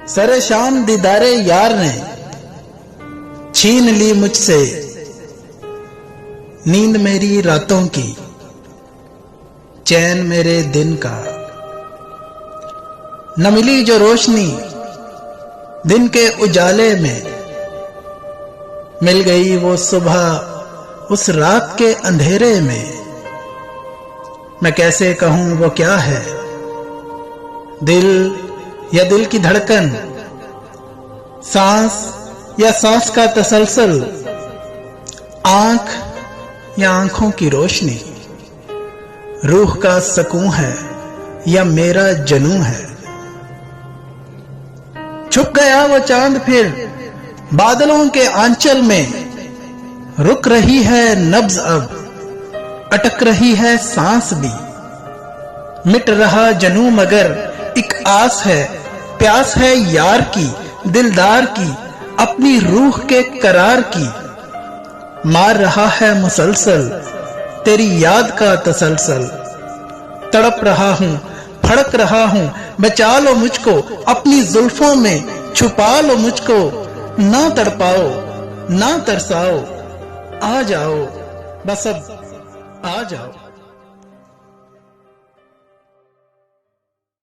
सरे शाम दीदारे यार ने छीन ली मुझसे नींद मेरी रातों की, चैन मेरे दिन का। न मिली जो रोशनी दिन के उजाले में, मिल गई वो सुबह उस रात के अंधेरे में। मैं कैसे कहूं वो क्या है, दिल या दिल की धड़कन, सांस या सांस का तसलसल, आंख या आंखों की रोशनी, रूह का सकून है या मेरा जुनून है। छुप गया वो चांद फिर बादलों के आंचल में, रुक रही है नब्ज अब, अटक रही है सांस भी। मिट रहा जनू मगर एक आस है, प्यास है यार की, दिलदार की, अपनी रूह के करार की। मार रहा है मुसलसल तेरी याद का तसलसल, तड़प रहा हूं, फड़क रहा हूं, बचा लो मुझको अपनी जुल्फों में, छुपा लो मुझको, ना तड़पाओ ना तरसाओ, आ जाओ बस अब आ जाओ।